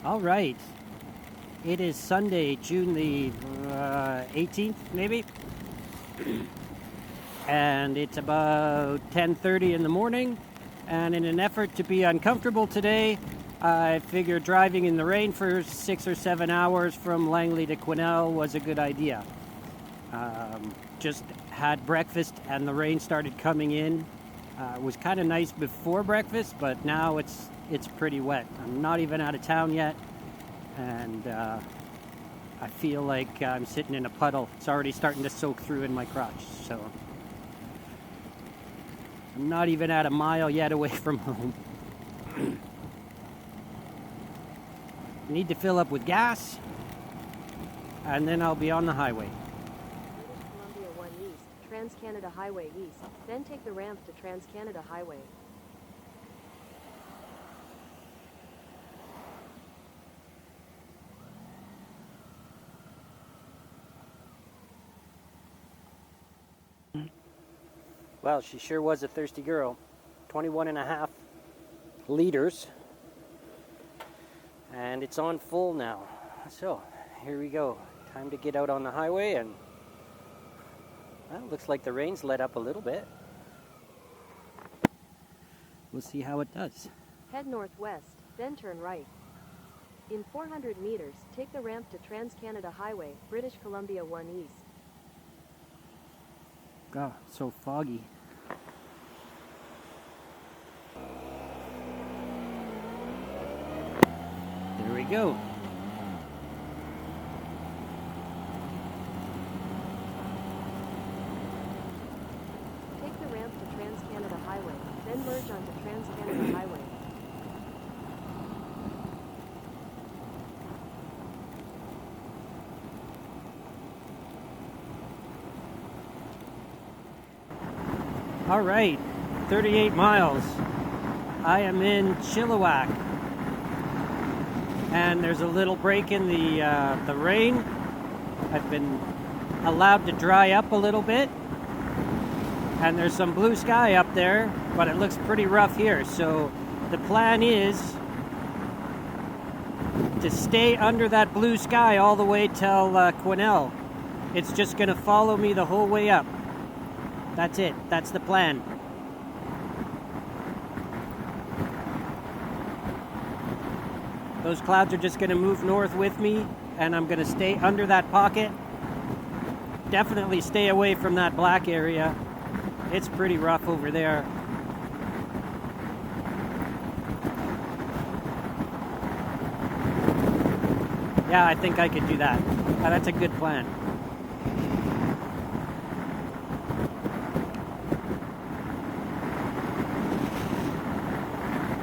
All right. It is Sunday, June the 18th, maybe. And it's about 10:30 in the morning. And in an effort to be uncomfortable today, I figured driving in the rain for 6 or 7 hours from Langley to Quesnel was a good idea. Just had breakfast and the rain started coming in. It was kind of nice before breakfast, but now it's pretty wet. I'm not even out of town yet, and I feel like I'm sitting in a puddle. It's already starting to soak through in my crotch, so I'm not even at a mile yet away from home. Need to fill up with gas, and then I'll be on the highway. British Columbia 1 East, Trans-Canada Highway East, then take the ramp to Trans-Canada Highway. Well, she sure was a thirsty girl. 21.5 liters. And it's on full now. So, here we go. Time to get out on the highway, and well, looks like the rain's let up a little bit. We'll see how it does. Head northwest, then turn right. In 400 meters, take the ramp to Trans-Canada Highway, British Columbia 1 East. God, so foggy. There we go. Take the ramp to Trans-Canada Highway, then merge onto Trans-Canada Highway. All right, 38 miles. I am in Chilliwack, and there's a little break in the rain. I've been allowed to dry up a little bit, and there's some blue sky up there, but it looks pretty rough here. So the plan is to stay under that blue sky all the way till Quesnel. It's just going to follow me the whole way up. That's it. That's the plan. Those clouds are just going to move north with me, and I'm going to stay under that pocket. Definitely stay away from that black area. It's pretty rough over there. Yeah, I think I could do that. That's a good plan.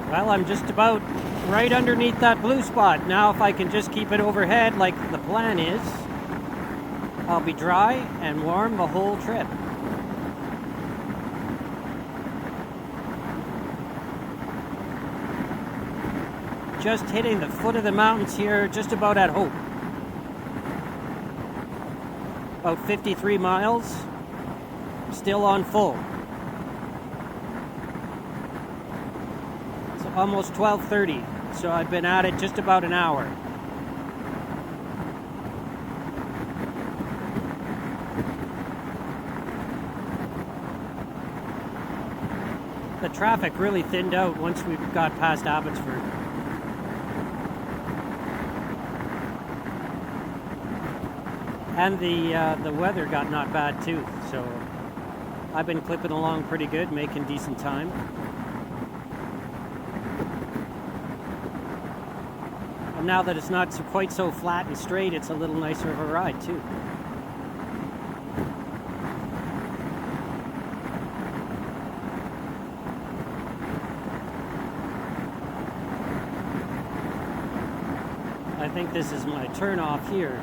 Well, I'm just about right underneath that blue spot. Now, if I can just keep it overhead like the plan is, I'll be dry and warm the whole trip. Just hitting the foot of the mountains here, just about at Hope. About 53 miles, still on full. It's almost 12:30, so I've been at it just about an hour. The traffic really thinned out once we got past Abbotsford. And the weather got not bad too, so I've been clipping along pretty good, making decent time. And now that it's not quite so flat and straight, it's a little nicer of a ride too. I think this is my turn off here.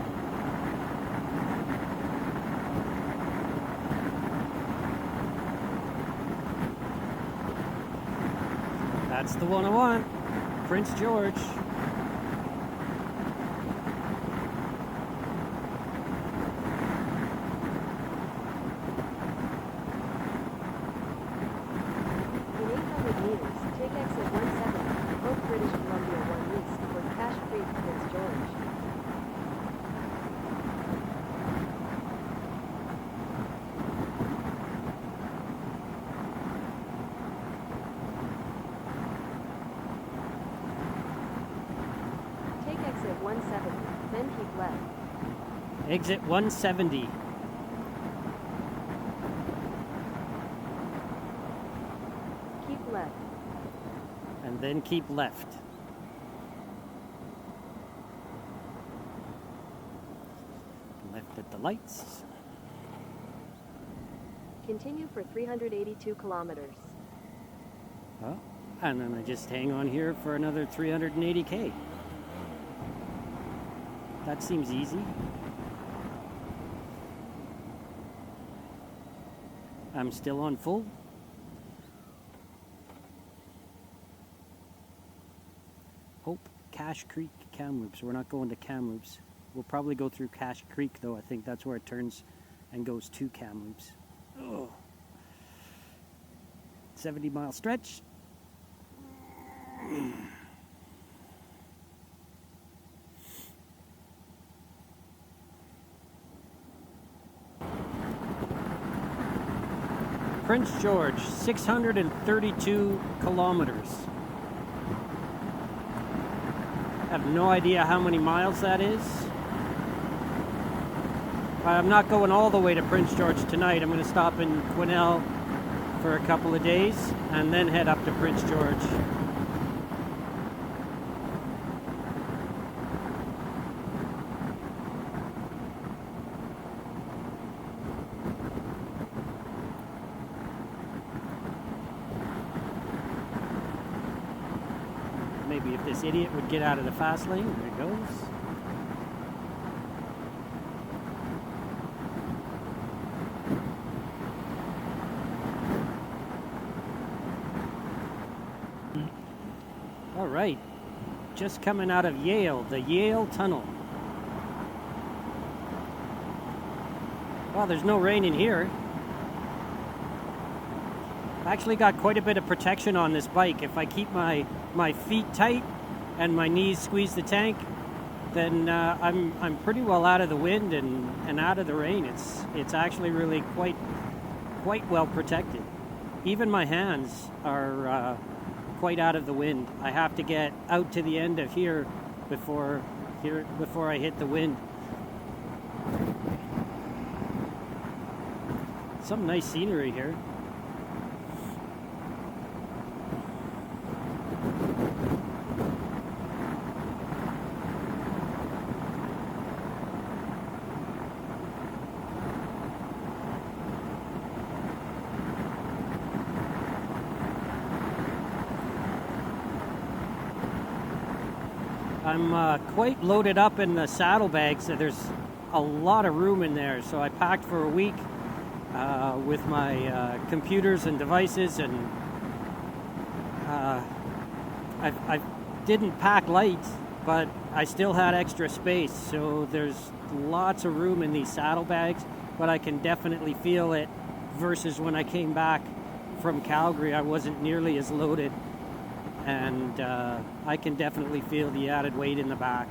That's the one I want, Prince George. In 800 meters, take exit 170, Hope, British Columbia 1 East, for Cache Creek left. Exit 170. Keep left. And then keep left. Left at the lights. Continue for 382 kilometers. Oh, and then I just hang on here for another 380k. That seems easy. I'm still on full. Hope, Cache Creek, Kamloops. We're not going to Kamloops. We'll probably go through Cache Creek, though. I think that's where it turns and goes to Kamloops. Oh. 70-mile stretch. Prince George, 632 kilometers. I have no idea how many miles that is. I'm not going all the way to Prince George tonight. I'm going to stop in Quesnel for a couple of days and then head up to Prince George. Maybe if this idiot would get out of the fast lane. There it goes. All right, just coming out of Yale, the Yale Tunnel. Well, there's no rain in here. I've actually got quite a bit of protection on this bike. If I keep my feet tight and my knees squeeze the tank, then I'm pretty well out of the wind and out of the rain. It's actually really quite well protected. Even my hands are quite out of the wind. I have to get out to the end of here before I hit the wind. Some nice scenery here. I'm quite loaded up in the saddlebags, so there's a lot of room in there. So I packed for a week with my computers and devices, and I didn't pack light, but I still had extra space. So there's lots of room in these saddlebags, but I can definitely feel it versus when I came back from Calgary. I wasn't nearly as loaded. And I can definitely feel the added weight in the back.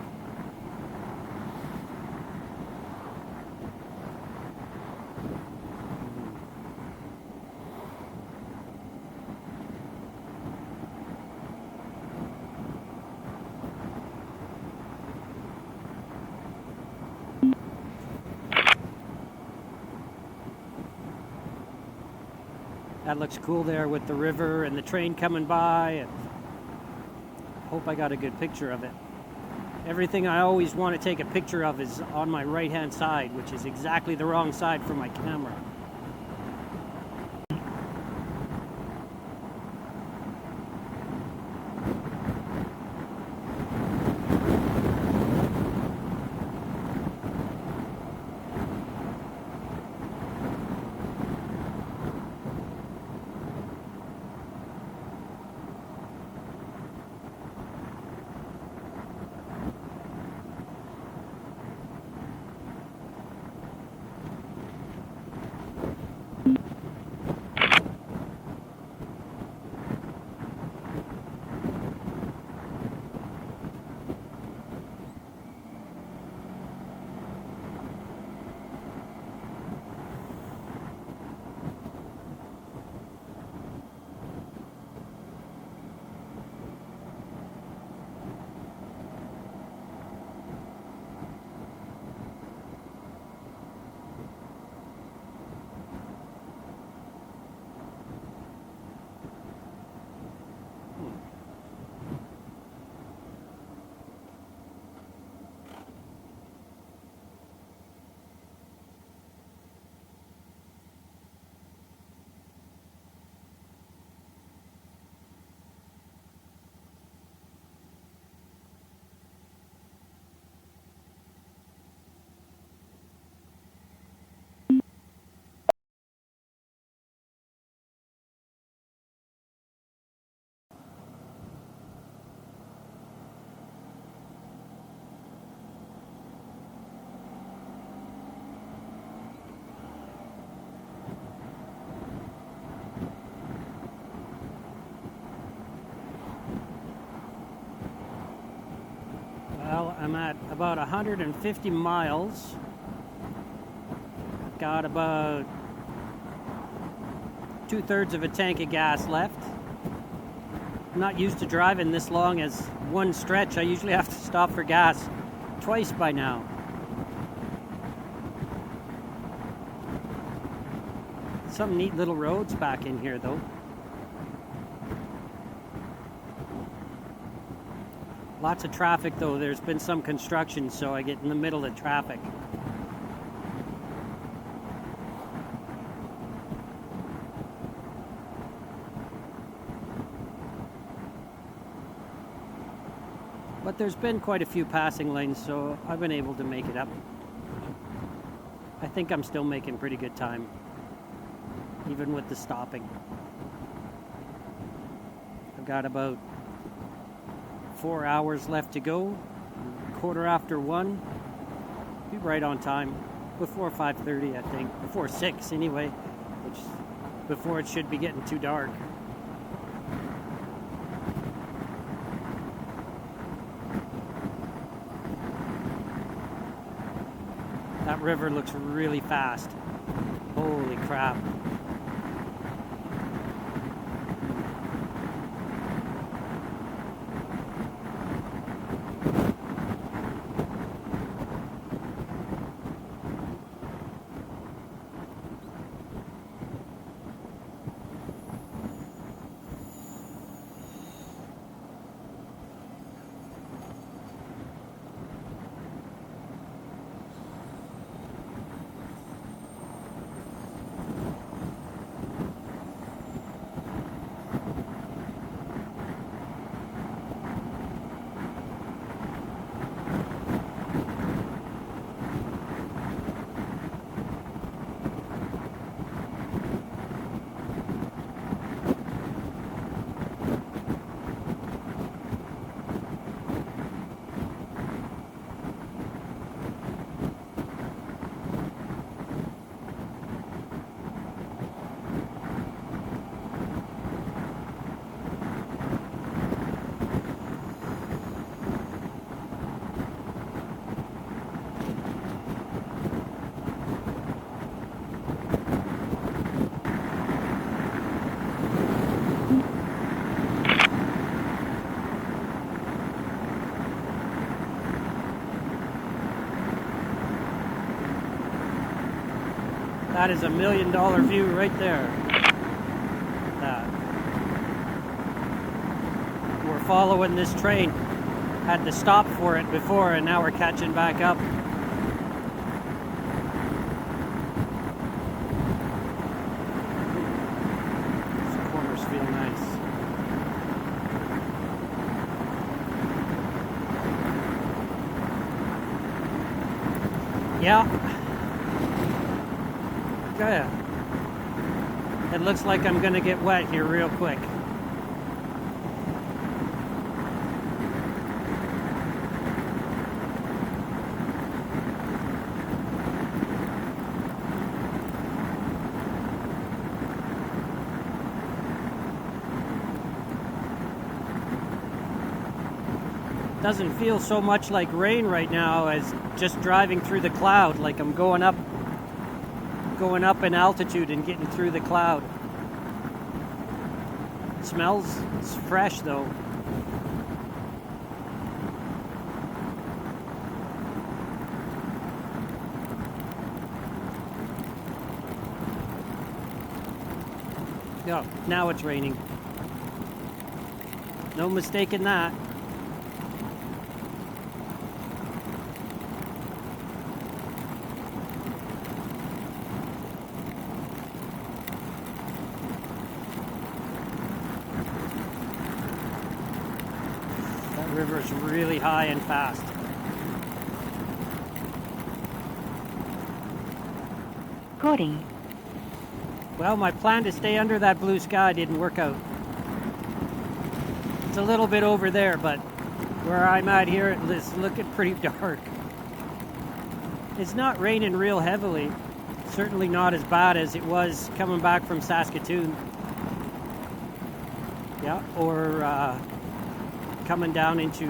That looks cool there with the river and the train coming by. Hope I got a good picture of it. Everything I always want to take a picture of is on my right hand side, which is exactly the wrong side for my camera. I'm at about 150 miles. Got about 2/3 of a tank of gas left. I'm not used to driving this long as one stretch. I usually have to stop for gas twice by now. Some neat little roads back in here though. Lots of traffic though. There's been some construction, so I get in the middle of traffic. But there's been quite a few passing lanes, so I've been able to make it up. I think I'm still making pretty good time, even with the stopping. I've got about 4 hours left to go. 1:15. Be right on time. Before 5:30, I think. Before 6 anyway, which before it should be getting too dark. That river looks really fast. Holy crap. That is $1 million view right there. That. We're following this train. Had to stop for it before, and now we're catching back up. These corners feel nice. Yeah. Okay. It looks like I'm gonna get wet here real quick. Doesn't feel so much like rain right now as just driving through the cloud, like I'm going up in altitude and getting through the cloud. It smells fresh though. Yeah, now it's raining. No mistaking that. River is really high and fast. Recording. Well, my plan to stay under that blue sky didn't work out. It's a little bit over there, but where I'm at here, it's looking pretty dark. It's not raining real heavily. Certainly not as bad as it was coming back from Saskatoon. Yeah, or coming down into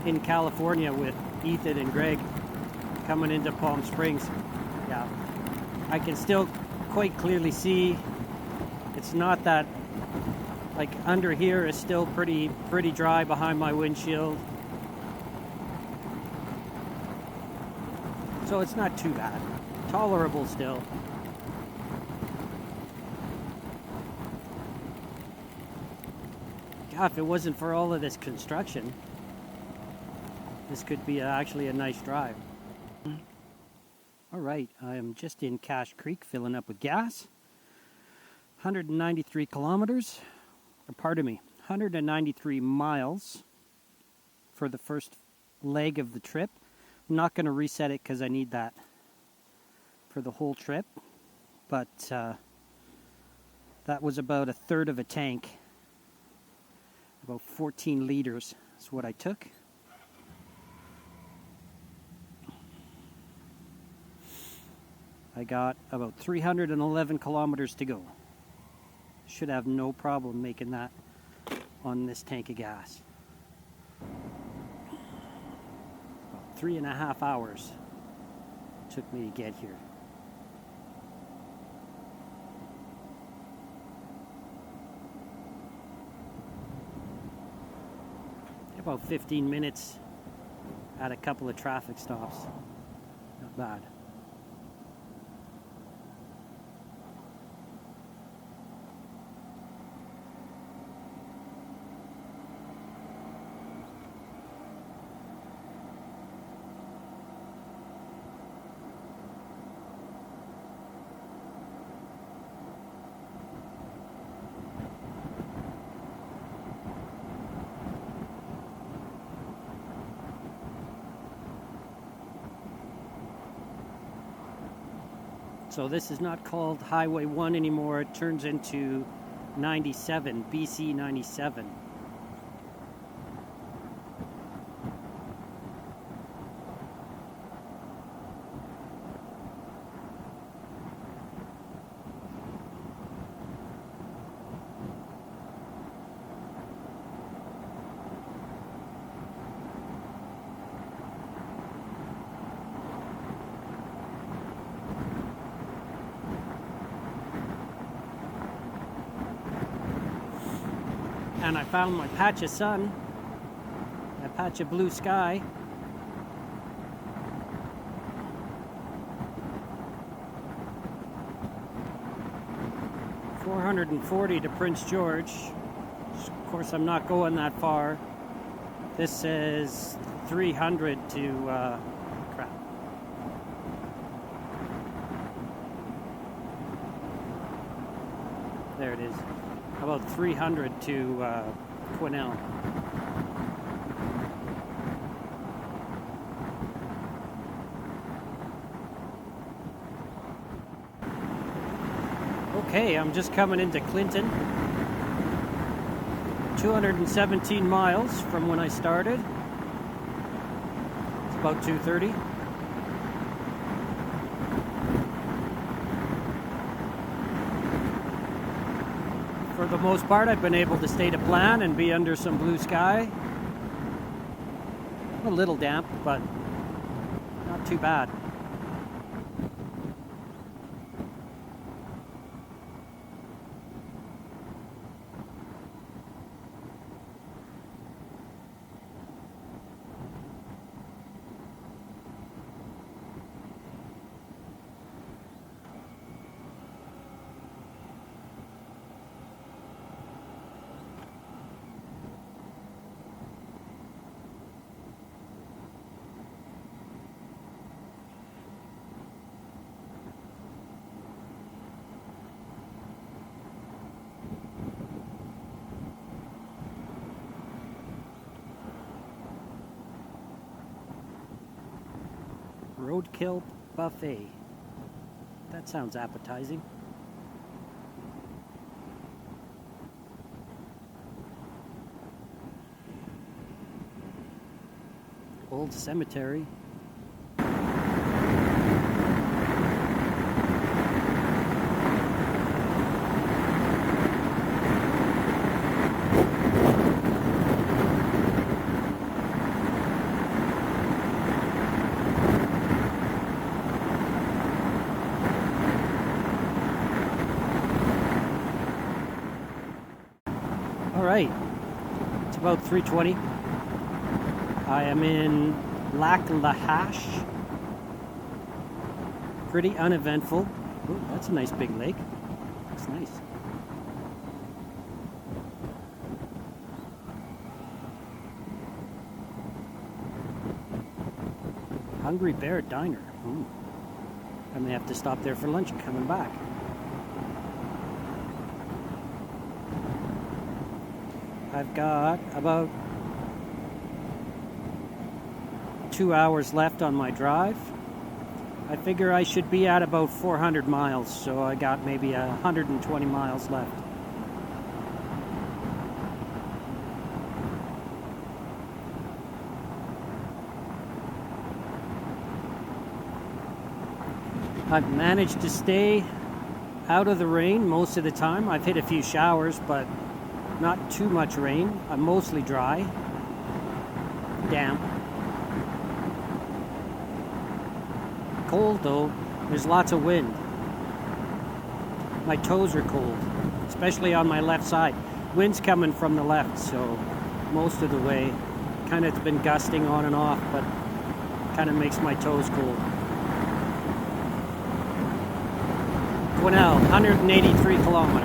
in California with Ethan and Greg coming into Palm Springs. Yeah, I can still quite clearly see. It's not that, like, under here is still pretty dry behind my windshield. So it's not too bad. Tolerable still. God, if it wasn't for all of this construction, this could be actually a nice drive. All right, I am just in Cache Creek filling up with gas. 193 kilometers, or pardon me, 193 miles for the first leg of the trip. I'm not going to reset it because I need that for the whole trip, but that was about a third of a tank. About 14 liters is what I took. I got about 311 kilometers to go. Should have no problem making that on this tank of gas. About 3.5 hours took me to get here. About 15 minutes at a couple of traffic stops. Not bad. So this is not called Highway 1 anymore. It turns into 97, BC 97. And I found my patch of sun, a patch of blue sky. $440 to Prince George. Of course, I'm not going that far. This says 300 to crap. There it is. About 300 to Quesnel. Okay, I'm just coming into Clinton. 217 miles from when I started. It's about 2:30. For the most part, I've been able to stay to plan and be under some blue sky. A little damp, but not too bad. Roadkill buffet. That sounds appetizing. Old cemetery. right. It's about 3:20. I am in Langley. Pretty uneventful. Ooh, that's a nice big lake. Looks nice. Hungry Bear Diner. Ooh. I may have to stop there for lunch and coming back. I've got about 2 hours left on my drive. I figure I should be at about 400 miles, so I got maybe 120 miles left. I've managed to stay out of the rain most of the time. I've hit a few showers, but not too much rain. I'm mostly dry, damp. Cold though, there's lots of wind. My toes are cold, especially on my left side. Wind's coming from the left, so most of the way. Kind of it's been gusting on and off, but kind of makes my toes cold. Quesnel, 183 kilometers.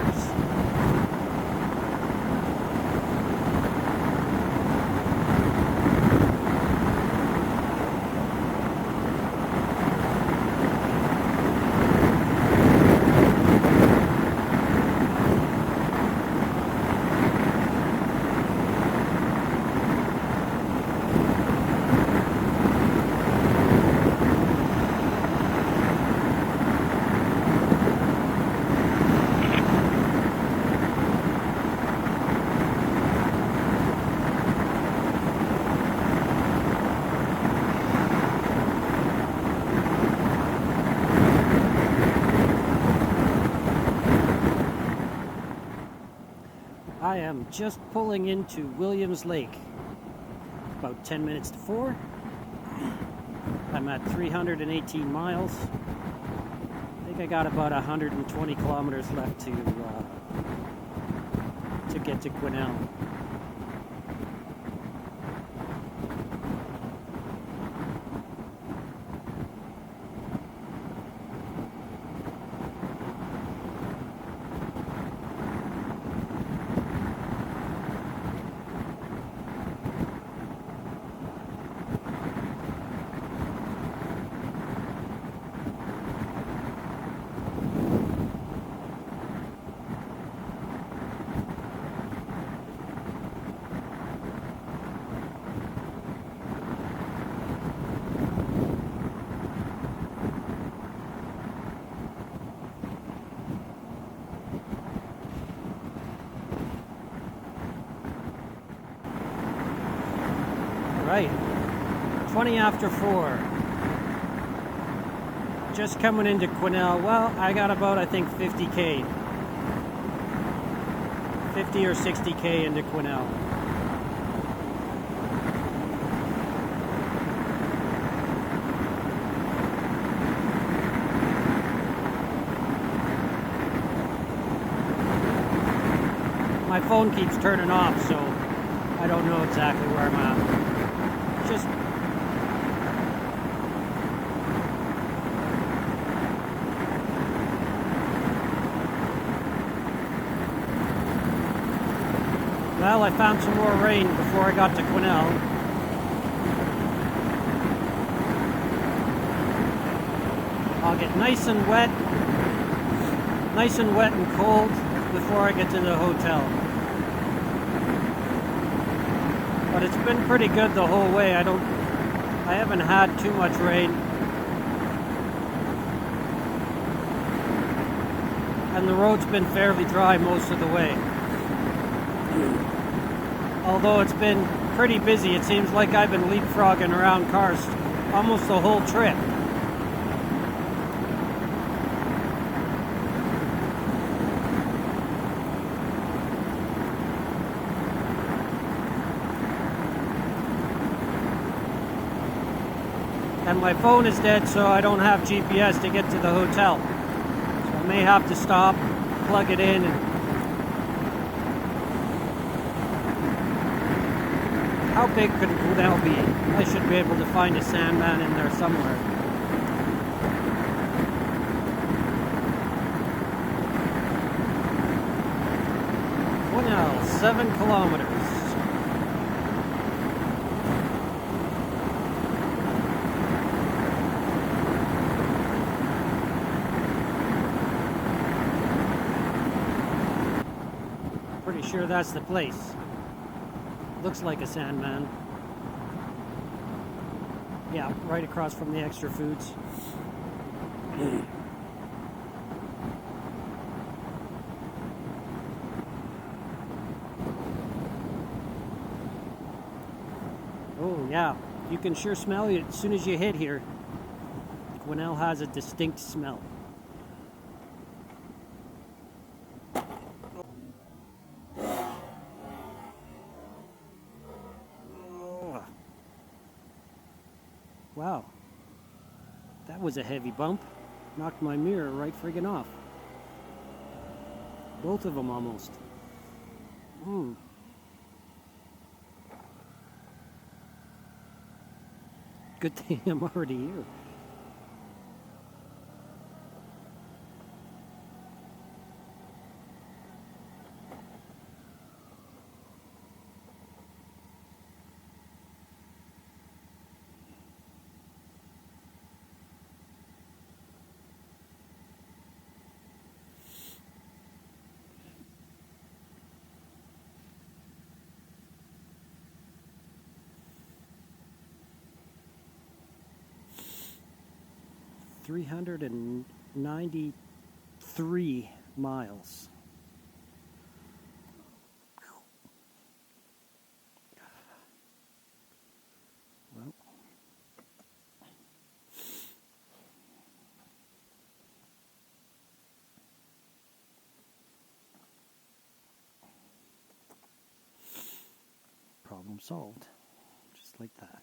I am just pulling into Williams Lake. About 10 minutes to 4. I'm at 318 miles. I think I got about 120 kilometers left to get to Quesnel. Right, 20 after 4. Just coming into Quesnel. Well, I got about, I think, 50K. 50 or 60K into Quesnel. My phone keeps turning off, so I don't know exactly where I'm at. Just well, I found some more rain before I got to Quesnel. I'll get nice and wet and cold before I get to the hotel. But it's been pretty good the whole way. I haven't had too much rain. And the road's been fairly dry most of the way. Although it's been pretty busy, it seems like I've been leapfrogging around cars almost the whole trip. And my phone is dead, so I don't have GPS to get to the hotel. So I may have to stop, plug it in, and How big could Quesnel be? I should be able to find a sandman in there somewhere. Quesnel, 7 kilometers. Pretty sure that's the place. Looks like a sandman. Yeah, right across from the extra foods. Oh yeah, you can sure smell it as soon as you hit here. Quesnel has a distinct smell. Wow, that was a heavy bump. Knocked my mirror right friggin' off. Both of them almost. Good thing I'm already here. $393 miles. Well, problem solved. Just like that.